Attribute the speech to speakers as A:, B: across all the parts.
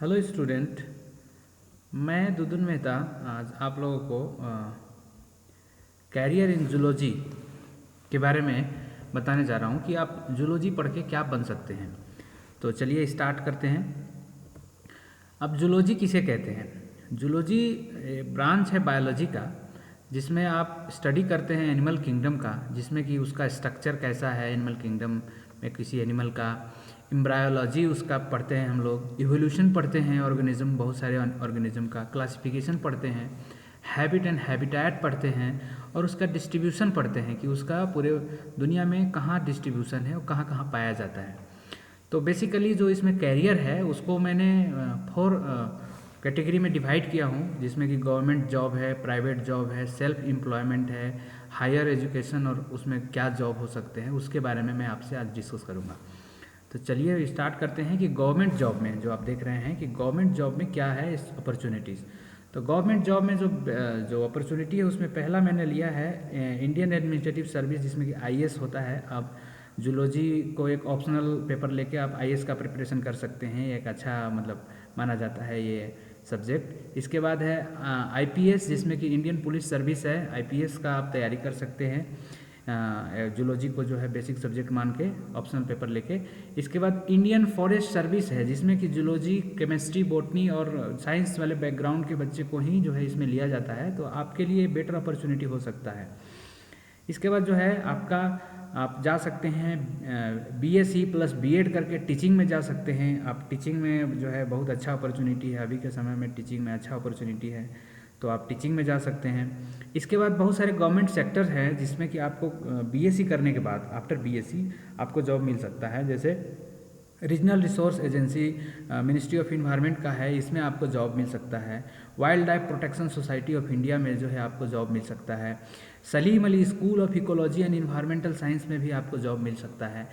A: Hello student. मैं दुदुन मेहता आज आप लोगों को कैरियर इन जूलॉजी के बारे में बताने जा रहा हूँ कि आप जूलॉजी पढ़ के क्या बन सकते हैं। तो चलिए स्टार्ट करते हैं। अब जूलॉजी किसे कहते हैं? जूलॉजी ब्रांच है बायोलॉजी का, जिसमें आप स्टडी करते हैं एनिमल किंगडम का, जिसमें कि उसका स्ट्रक्चर कैसा है एनिमल किंगडम में किसी एनिमल का। एम्ब्रायोलॉजी उसका पढ़ते हैं हम लोग, इवोल्यूशन पढ़ते हैं ऑर्गेनिज्म, बहुत सारे ऑर्गेनिज्म का क्लासिफिकेशन पढ़ते हैं, हैबिट एंड हैबिटेट पढ़ते हैं और उसका डिस्ट्रीब्यूशन पढ़ते हैं कि उसका पूरे दुनिया में कहाँ डिस्ट्रीब्यूशन है और कहाँ कहाँ पाया जाता है। तो बेसिकली जो इसमें कैरियर है उसको मैंने 4 कैटेगरी में डिवाइड किया हूँ, जिसमें कि गवर्नमेंट जॉब है, प्राइवेट जॉब है, सेल्फ एम्प्लॉयमेंट है, हायर एजुकेशन और उसमें क्या जॉब हो सकते हैं उसके बारे में मैं आपसे आज डिस्कस करूँगा। तो चलिए स्टार्ट करते हैं कि गवर्नमेंट जॉब में जो आप देख रहे हैं कि गवर्नमेंट जॉब में क्या है इस अपॉर्चुनिटीज़। तो गवर्नमेंट जॉब में जो अपॉर्चुनिटी है उसमें पहला मैंने लिया है इंडियन एडमिनिस्ट्रेटिव सर्विस, जिसमें कि आईएएस होता है। आप जूलॉजी को एक ऑप्शनल पेपर लेके आप आईएएस का प्रिपरेशन कर सकते हैं, एक अच्छा मतलब माना जाता है ये सब्जेक्ट। इसके बाद है आईपीएस, जिसमें कि इंडियन पुलिस सर्विस है, आईपीएस का आप तैयारी कर सकते हैं जूलॉजी को जो है बेसिक सब्जेक्ट मान के ऑप्शनल पेपर लेके। इसके बाद इंडियन फॉरेस्ट सर्विस है, जिसमें कि जूलॉजी, केमिस्ट्री, बॉटनी और साइंस वाले बैकग्राउंड के बच्चे को ही जो है इसमें लिया जाता है, तो आपके लिए बेटर अपॉर्चुनिटी हो सकता है। इसके बाद जो है आपका आप जा सकते हैं बीएससी प्लस बीएड करके टीचिंग में जा सकते हैं। आप टीचिंग में जो है बहुत अच्छा अपॉर्चुनिटी है, अभी के समय में टीचिंग में अच्छा अपॉर्चुनिटी है, तो आप टीचिंग में जा सकते हैं। इसके बाद बहुत सारे गवर्नमेंट सेक्टर हैं जिसमें कि आपको बीएससी करने के बाद आफ्टर बीएससी आपको जॉब मिल सकता है। जैसे regional resource agency ministry of environment का है, इसमें आपको जॉब मिल सकता है। Wild life protection society of India में जो है आपको जॉब मिल सकता है। Salim Ali school of ecology and environmental science में भी आपको जॉब मिल सकता है।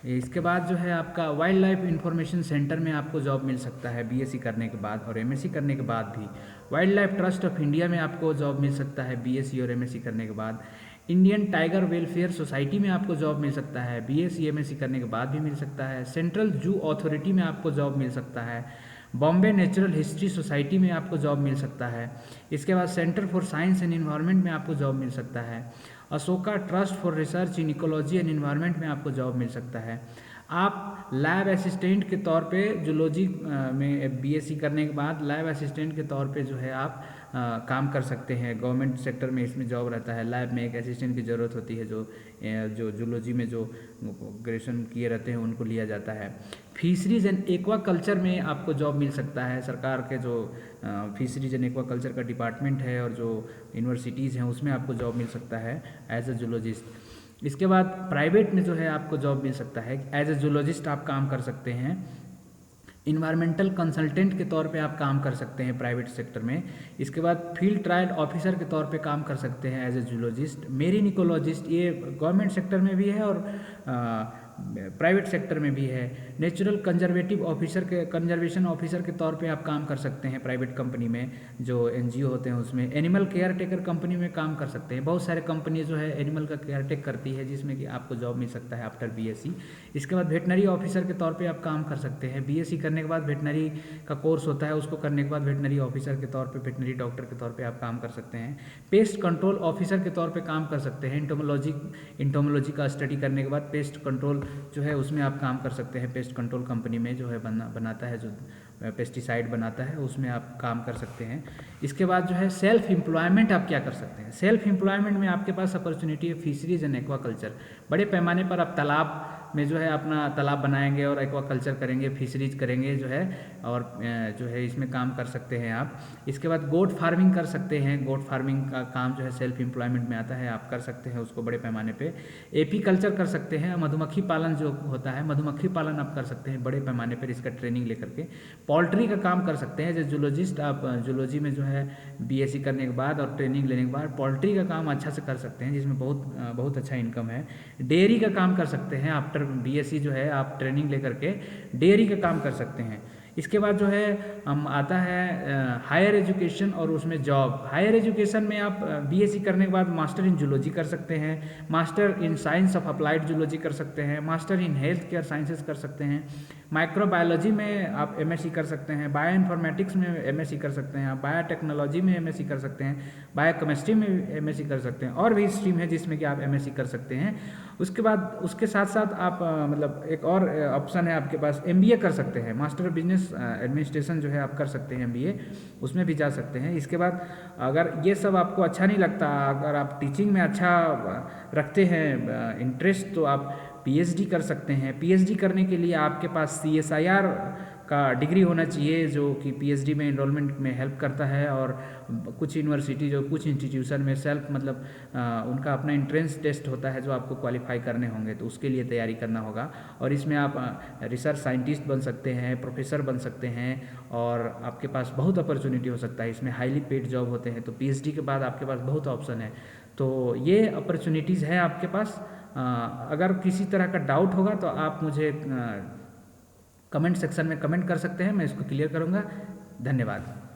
A: इसके बाद जो है आपका वाइल्ड लाइफ इंफॉर्मेशन सेंटर में आपको जॉब मिल सकता है बीएससी करने के बाद, और एमएससी करने के बाद भी wild life trust of India में आपको जॉब मिल सकता है बीएससी और एमएससी करने के बाद। इंडियन टाइगर वेलफेयर सोसाइटी में आपको जॉब मिल सकता है, बीएससी एमएससी करने के बाद भी मिल सकता है। सेंट्रल जू अथॉरिटी में आपको जॉब मिल सकता है। बॉम्बे नेचुरल हिस्ट्री सोसाइटी में आपको जॉब मिल सकता है। इसके बाद centre for science and environment में आपको जॉब मिल सकता है। Ashoka trust for research in ecology and environment में आपको जॉब मिल सकता है। आप लैब असिस्टेंट के तौर पे जूलॉजी में बीएससी करने के बाद लैब असिस्टेंट के तौर पे जो है आप काम कर सकते हैं। गवर्नमेंट सेक्टर में इसमें जॉब रहता है, लैब में एक असिस्टेंट की ज़रूरत होती है, जो जूलॉजी में जो ग्रेजुएशन किए रहते हैं उनको लिया जाता है। फिशरीज एंड एक्वा कल्चर में आपको जॉब मिल सकता है। सरकार के जो फिशरीज एंड एक्वा कल्चर का डिपार्टमेंट है और जो यूनिवर्सिटीज़ हैं उसमें आपको जॉब मिल सकता है एज ए जूलॉजिस्ट। इसके बाद प्राइवेट में जो है आपको जॉब मिल सकता है, एज ए जूलॉजिस्ट आप काम कर सकते हैं। इन्वायरमेंटल कंसल्टेंट के तौर पे आप काम कर सकते हैं प्राइवेट सेक्टर में। इसके बाद फील्ड ट्रायल ऑफिसर के तौर पे काम कर सकते हैं as a zoologist. Marine ecologist, ये गवर्नमेंट सेक्टर में भी है और प्राइवेट सेक्टर में भी है। नेचुरल कंजर्वेटिव ऑफिसर के कंजर्वेशन ऑफिसर के तौर पे आप काम कर सकते हैं प्राइवेट कंपनी में, जो एनजीओ होते हैं उसमें। एनिमल केयर टेकर कंपनी में काम कर सकते हैं। बहुत सारे कंपनी जो है एनिमल का केयर टेक करती है, जिसमें कि आपको जॉब मिल सकता है आफ्टर बीएससी। इसके बाद वेटनरी ऑफिसर के तौर पर आप काम कर सकते हैं। बीएससी करने के बाद वेटनरी का कोर्स होता है, उसको करने के बाद वेटनरी ऑफिसर के तौर पर, वेटनरी डॉक्टर के तौर पर आप काम कर सकते हैं। पेस्ट कंट्रोल ऑफिसर के तौर पर काम कर सकते हैं। इंटोमोलॉजी का स्टडी करने के बाद पेस्ट कंट्रोल जो है उसमें आप काम कर सकते हैं। पेस्ट कंट्रोल कंपनी में जो है बनाता है, जो पेस्टिसाइड बनाता है, उसमें आप काम कर सकते हैं। इसके बाद जो है सेल्फ एम्प्लॉयमेंट आप क्या कर सकते हैं। सेल्फ एम्प्लॉयमेंट में आपके पास अपॉर्चुनिटी है फिशरीज एंड एक्वा कल्चर। बड़े पैमाने पर आप तालाब में जो है अपना तालाब बनाएंगे और एक्वा कल्चर करेंगे, फिशरीज करेंगे जो है, और जो है इसमें काम कर सकते हैं आप। इसके बाद गोट फार्मिंग कर सकते हैं। गोट फार्मिंग का काम जो है सेल्फ एम्प्लॉयमेंट में आता है, आप कर सकते हैं उसको बड़े पैमाने पे। एपी कल्चर कर सकते हैं। मधुमक्खी पालन जो होता है, मधुमक्खी पालन आप कर सकते हैं बड़े पैमाने पर, इसका ट्रेनिंग लेकर के। पॉल्ट्री का काम कर सकते हैं। जैसे जूलॉजिस्ट आप जूलॉजी में जो है बीएससी करने के बाद और ट्रेनिंग लेने के बाद पॉल्ट्री का काम अच्छा से कर सकते हैं, जिसमें बहुत अच्छा इनकम है। डेयरी का काम कर सकते हैं। आफ्टर बीएससी जो है आप ट्रेनिंग लेकर के डेयरी का काम कर सकते हैं। इसके बाद जो है हम आता है हायर एजुकेशन और उसमें जॉब। हायर एजुकेशन में आप बीएससी करने के बाद मास्टर इन जूलॉजी कर सकते हैं, master in science of applied zoology कर सकते हैं, master in health care sciences कर सकते हैं, माइक्रोबायोलॉजी में आप एमएससी कर सकते हैं, बायो इन्फॉर्मेटिक्स में एमएससी कर सकते हैं, आप बायोटेक्नोलॉजी में एमएससी कर सकते हैं, बायोकेमिस्ट्री में एमएससी कर सकते हैं, और भी स्ट्रीम है जिसमें कि आप एमएससी कर सकते हैं। उसके बाद उसके साथ साथ आप मतलब एक और ऑप्शन है आपके पास, एमबीए कर सकते हैं, मास्टर ऑफ बिजनेस एडमिनिस्ट्रेशन जो है आप कर सकते हैं एमबीए, उसमें भी जा सकते हैं। इसके बाद अगर ये सब आपको अच्छा नहीं लगता, अगर आप टीचिंग में अच्छा रखते हैं इंटरेस्ट, तो आप पीएचडी कर सकते हैं। पीएचडी करने के लिए आपके पास सीएसआईआर का डिग्री होना चाहिए, जो कि पीएचडी में एनरोलमेंट में हेल्प करता है। और कुछ यूनिवर्सिटी जो कुछ इंस्टीट्यूशन में सेल्फ मतलब उनका अपना एंट्रेंस टेस्ट होता है जो आपको क्वालिफाई करने होंगे, तो उसके लिए तैयारी करना होगा। और इसमें आप रिसर्च साइंटिस्ट बन सकते हैं, प्रोफेसर बन सकते हैं, और आपके पास बहुत अपॉर्चुनिटी हो सकता है। इसमें हाईली पेड जॉब होते हैं, तो पीएचडी के बाद आपके पास बहुत ऑप्शन है। तो ये अपॉर्चुनिटीज़ है आपके पास। अगर किसी तरह का डाउट होगा तो आप मुझे कमेंट सेक्शन में कमेंट कर सकते हैं, मैं इसको क्लियर करूँगा। धन्यवाद।